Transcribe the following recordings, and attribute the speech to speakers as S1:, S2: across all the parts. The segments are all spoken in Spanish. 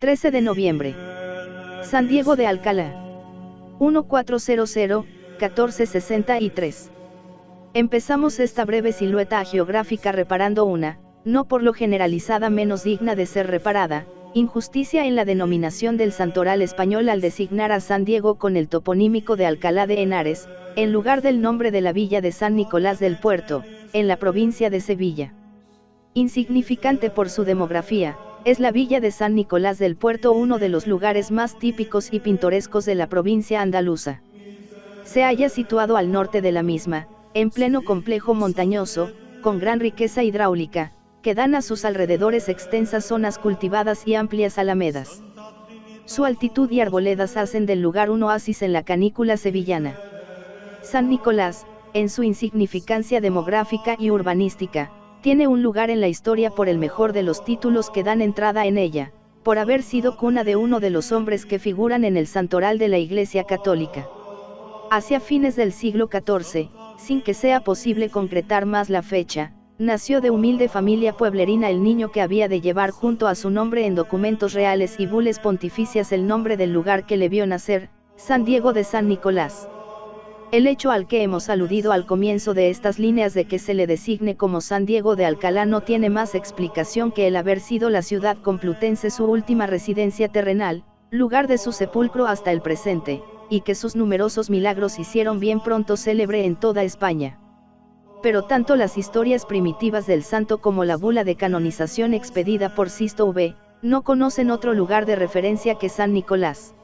S1: 13 de noviembre. San Diego de Alcalá. 1400-1463. Empezamos esta breve silueta geográfica reparando una, no por lo generalizada menos digna de ser reparada, injusticia en la denominación del santoral español al designar a San Diego con el toponímico de Alcalá de Henares, en lugar del nombre de la villa de San Nicolás del Puerto, en la provincia de Sevilla. Insignificante por su demografía, es la villa de San Nicolás del Puerto uno de los lugares más típicos y pintorescos de la provincia andaluza. Se halla situado al norte de la misma, en pleno complejo montañoso, con gran riqueza hidráulica, que dan a sus alrededores extensas zonas cultivadas y amplias alamedas. Su altitud y arboledas hacen del lugar un oasis en la canícula sevillana. San Nicolás, en su insignificancia demográfica y urbanística, tiene un lugar en la historia por el mejor de los títulos que dan entrada en ella, por haber sido cuna de uno de los hombres que figuran en el santoral de la Iglesia Católica. Hacia fines del siglo XIV, sin que sea posible concretar más la fecha, nació de humilde familia pueblerina el niño que había de llevar junto a su nombre en documentos reales y bules pontificias el nombre del lugar que le vio nacer, San Diego de San Nicolás. El hecho al que hemos aludido al comienzo de estas líneas de que se le designe como San Diego de Alcalá no tiene más explicación que el haber sido la ciudad complutense su última residencia terrenal, lugar de su sepulcro hasta el presente, y que sus numerosos milagros hicieron bien pronto célebre en toda España. Pero tanto las historias primitivas del santo como la bula de canonización expedida por Sisto V, no conocen otro lugar de referencia que San Nicolás.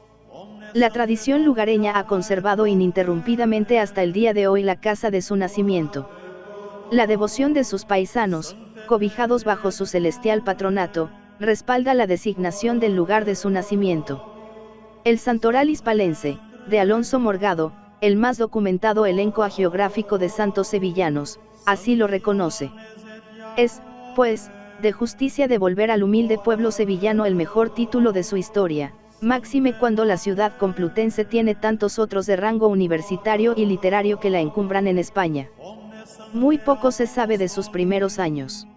S1: La tradición lugareña ha conservado ininterrumpidamente hasta el día de hoy la casa de su nacimiento. La devoción de sus paisanos, cobijados bajo su celestial patronato, respalda la designación del lugar de su nacimiento. El santoral hispalense, de Alonso Morgado, el más documentado elenco hagiográfico de santos sevillanos, así lo reconoce. Es, pues, de justicia devolver al humilde pueblo sevillano el mejor título de su historia, máxime cuando la ciudad complutense tiene tantos otros de rango universitario y literario que la encumbran en España. Muy poco se sabe de sus primeros años.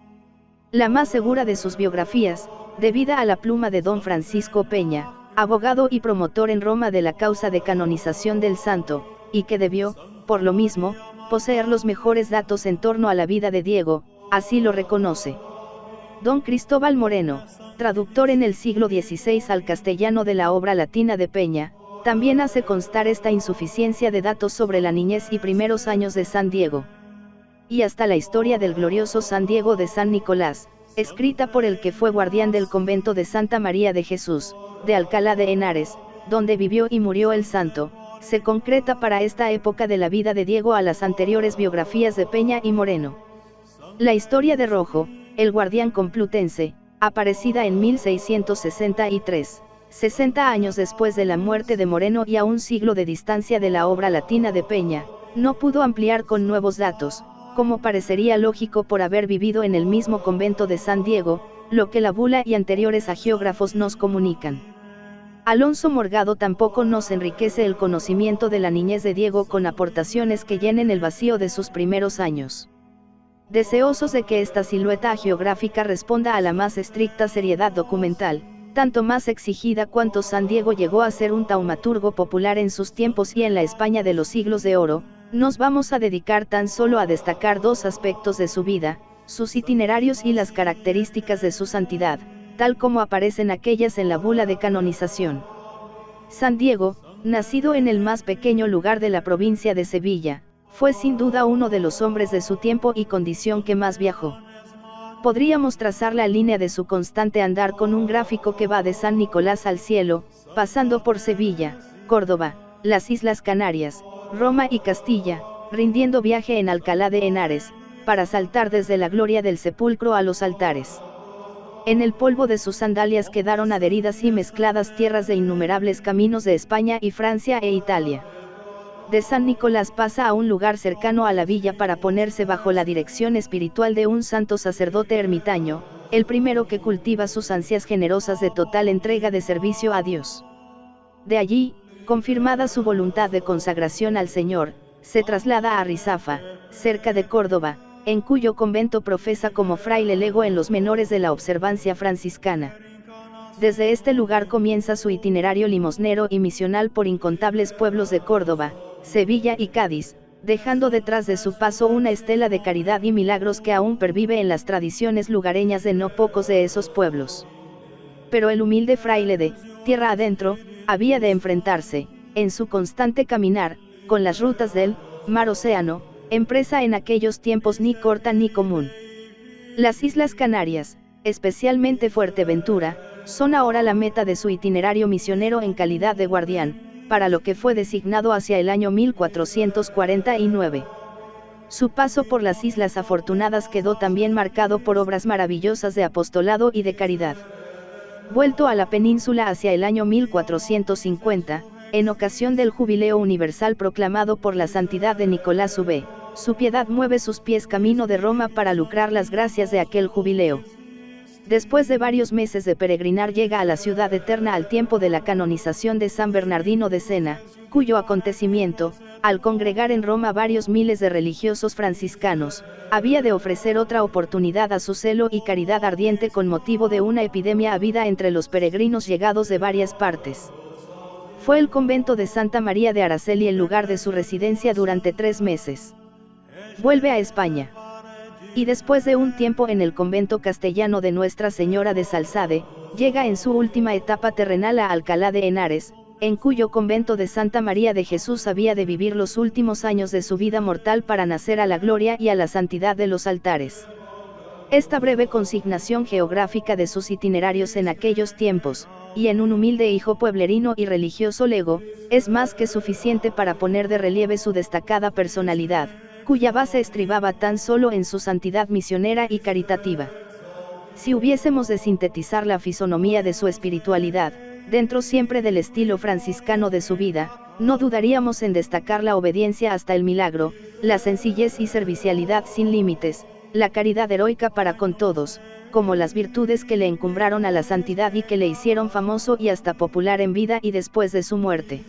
S1: La más segura de sus biografías, debida a la pluma de don Francisco Peña, abogado y promotor en Roma de la causa de canonización del santo, y que debió, por lo mismo, poseer los mejores datos en torno a la vida de Diego, así lo reconoce. Don Cristóbal Moreno, traductor en el siglo XVI al castellano de la obra latina de Peña, también hace constar esta insuficiencia de datos sobre la niñez y primeros años de San Diego. Y hasta la historia del glorioso San Diego de San Nicolás, escrita por el que fue guardián del convento de Santa María de Jesús, de Alcalá de Henares, donde vivió y murió el santo, se concreta para esta época de la vida de Diego a las anteriores biografías de Peña y Moreno. La historia de Rojo, el guardián complutense, aparecida en 1663, 60 años después de la muerte de Moreno y a un siglo de distancia de la obra latina de Peña, no pudo ampliar con nuevos datos, como parecería lógico por haber vivido en el mismo convento de San Diego, lo que la bula y anteriores hagiógrafos nos comunican. Alonso Morgado tampoco nos enriquece el conocimiento de la niñez de Diego con aportaciones que llenen el vacío de sus primeros años. Deseosos de que esta silueta hagiográfica responda a la más estricta seriedad documental, tanto más exigida cuanto San Diego llegó a ser un taumaturgo popular en sus tiempos y en la España de los siglos de oro, nos vamos a dedicar tan solo a destacar dos aspectos de su vida, sus itinerarios y las características de su santidad, tal como aparecen aquellas en la bula de canonización. San Diego, nacido en el más pequeño lugar de la provincia de Sevilla, fue sin duda uno de los hombres de su tiempo y condición que más viajó. Podríamos trazar la línea de su constante andar con un gráfico que va de San Nicolás al cielo, pasando por Sevilla, Córdoba, las Islas Canarias, Roma y Castilla, rindiendo viaje en Alcalá de Henares, para saltar desde la gloria del sepulcro a los altares. En el polvo de sus sandalias quedaron adheridas y mezcladas tierras de innumerables caminos de España y Francia e Italia. De San Nicolás pasa a un lugar cercano a la villa para ponerse bajo la dirección espiritual de un santo sacerdote ermitaño, el primero que cultiva sus ansias generosas de total entrega de servicio a Dios. De allí, confirmada su voluntad de consagración al Señor, se traslada a Rizafa, cerca de Córdoba, en cuyo convento profesa como fraile lego en los menores de la observancia franciscana. Desde este lugar comienza su itinerario limosnero y misional por incontables pueblos de Córdoba, Sevilla y Cádiz, dejando detrás de su paso una estela de caridad y milagros que aún pervive en las tradiciones lugareñas de no pocos de esos pueblos. Pero el humilde fraile de tierra adentro había de enfrentarse, en su constante caminar, con las rutas del mar-océano, empresa en aquellos tiempos ni corta ni común. Las Islas Canarias, especialmente Fuerteventura, son ahora la meta de su itinerario misionero en calidad de guardián, para lo que fue designado hacia el año 1449. Su paso por las Islas Afortunadas quedó también marcado por obras maravillosas de apostolado y de caridad. Vuelto a la península hacia el año 1450, en ocasión del Jubileo Universal proclamado por la santidad de Nicolás V, su piedad mueve sus pies camino de Roma para lucrar las gracias de aquel jubileo. Después de varios meses de peregrinar llega a la ciudad eterna al tiempo de la canonización de San Bernardino de Siena, cuyo acontecimiento, al congregar en Roma varios miles de religiosos franciscanos, había de ofrecer otra oportunidad a su celo y caridad ardiente con motivo de una epidemia habida entre los peregrinos llegados de varias partes. Fue el convento de Santa María de Araceli el lugar de su residencia durante 3 meses. Vuelve a España. Y después de un tiempo en el convento castellano de Nuestra Señora de Salzade, llega en su última etapa terrenal a Alcalá de Henares, en cuyo convento de Santa María de Jesús había de vivir los últimos años de su vida mortal para nacer a la gloria y a la santidad de los altares. Esta breve consignación geográfica de sus itinerarios en aquellos tiempos, y en un humilde hijo pueblerino y religioso lego, es más que suficiente para poner de relieve su destacada personalidad, cuya base estribaba tan solo en su santidad misionera y caritativa. Si hubiésemos de sintetizar la fisonomía de su espiritualidad, dentro siempre del estilo franciscano de su vida, no dudaríamos en destacar la obediencia hasta el milagro, la sencillez y servicialidad sin límites, la caridad heroica para con todos, como las virtudes que le encumbraron a la santidad y que le hicieron famoso y hasta popular en vida y después de su muerte.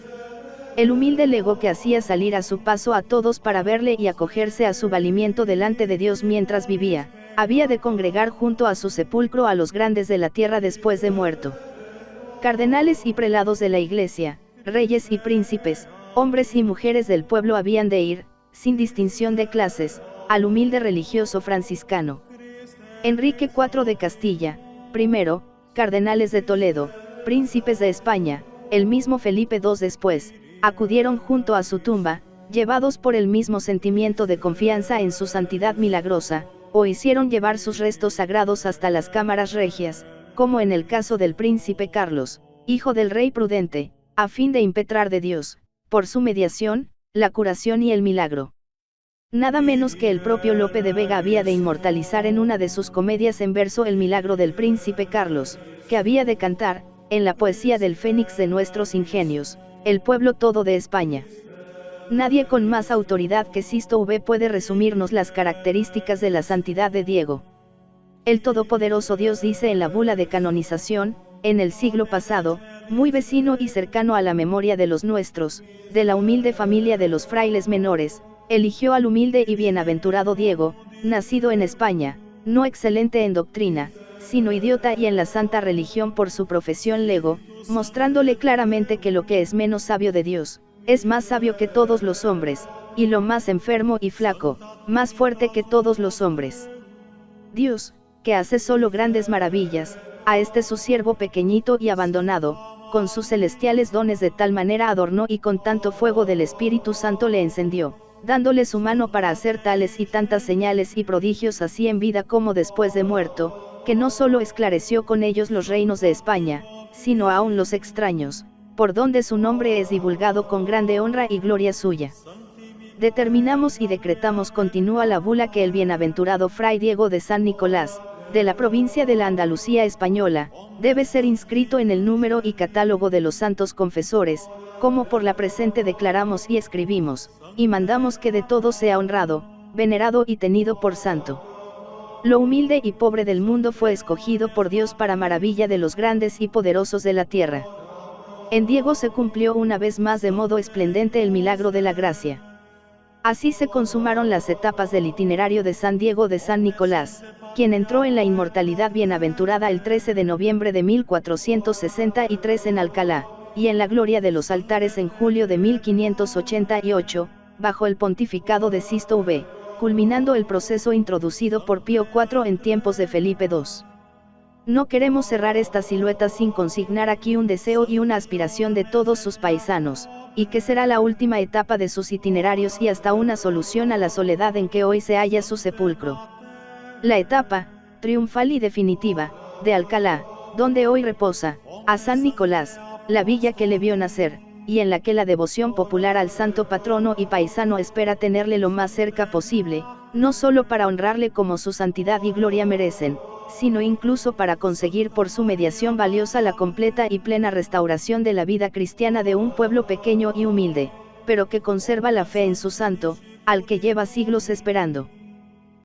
S1: El humilde lego que hacía salir a su paso a todos para verle y acogerse a su valimiento delante de Dios mientras vivía, había de congregar junto a su sepulcro a los grandes de la tierra después de muerto. Cardenales y prelados de la Iglesia, reyes y príncipes, hombres y mujeres del pueblo habían de ir, sin distinción de clases, al humilde religioso franciscano. Enrique IV de Castilla, primero, cardenales de Toledo, príncipes de España, el mismo Felipe II después, acudieron junto a su tumba, llevados por el mismo sentimiento de confianza en su santidad milagrosa, o hicieron llevar sus restos sagrados hasta las cámaras regias, como en el caso del príncipe Carlos, hijo del rey prudente, a fin de impetrar de Dios, por su mediación, la curación y el milagro. Nada menos que el propio Lope de Vega había de inmortalizar en una de sus comedias en verso el milagro del príncipe Carlos, que había de cantar, en la poesía del Fénix de nuestros ingenios, el pueblo todo de España. Nadie con más autoridad que Sisto V puede resumirnos las características de la santidad de Diego. El Todopoderoso Dios dice en la bula de canonización, en el siglo pasado, muy vecino y cercano a la memoria de los nuestros, de la humilde familia de los frailes menores, eligió al humilde y bienaventurado Diego, nacido en España, no excelente en doctrina, sino idiota y en la santa religión por su profesión lego, mostrándole claramente que lo que es menos sabio de Dios, es más sabio que todos los hombres, y lo más enfermo y flaco, más fuerte que todos los hombres. Dios, que hace solo grandes maravillas, a este su siervo pequeñito y abandonado, con sus celestiales dones de tal manera adornó y con tanto fuego del Espíritu Santo le encendió, dándole su mano para hacer tales y tantas señales y prodigios así en vida como después de muerto, que no solo esclareció con ellos los reinos de España, sino aún los extraños, por donde su nombre es divulgado con grande honra y gloria suya. Determinamos y decretamos, continúa la bula, que el bienaventurado Fray Diego de San Nicolás, de la provincia de la Andalucía española, debe ser inscrito en el número y catálogo de los santos confesores, como por la presente declaramos y escribimos, y mandamos que de todo sea honrado, venerado y tenido por santo. Lo humilde y pobre del mundo fue escogido por Dios para maravilla de los grandes y poderosos de la tierra. En Diego se cumplió una vez más de modo esplendente el milagro de la gracia. Así se consumaron las etapas del itinerario de San Diego de San Nicolás, quien entró en la inmortalidad bienaventurada el 13 de noviembre de 1463 en Alcalá, y en la gloria de los altares en julio de 1588, bajo el pontificado de Sisto V, culminando el proceso introducido por Pío IV en tiempos de Felipe II. No queremos cerrar esta silueta sin consignar aquí un deseo y una aspiración de todos sus paisanos, y que será la última etapa de sus itinerarios y hasta una solución a la soledad en que hoy se halla su sepulcro. La etapa, triunfal y definitiva, de Alcalá, donde hoy reposa, a San Nicolás, la villa que le vio nacer, y en la que la devoción popular al santo patrono y paisano espera tenerle lo más cerca posible, no solo para honrarle como su santidad y gloria merecen, sino incluso para conseguir por su mediación valiosa la completa y plena restauración de la vida cristiana de un pueblo pequeño y humilde, pero que conserva la fe en su santo, al que lleva siglos esperando.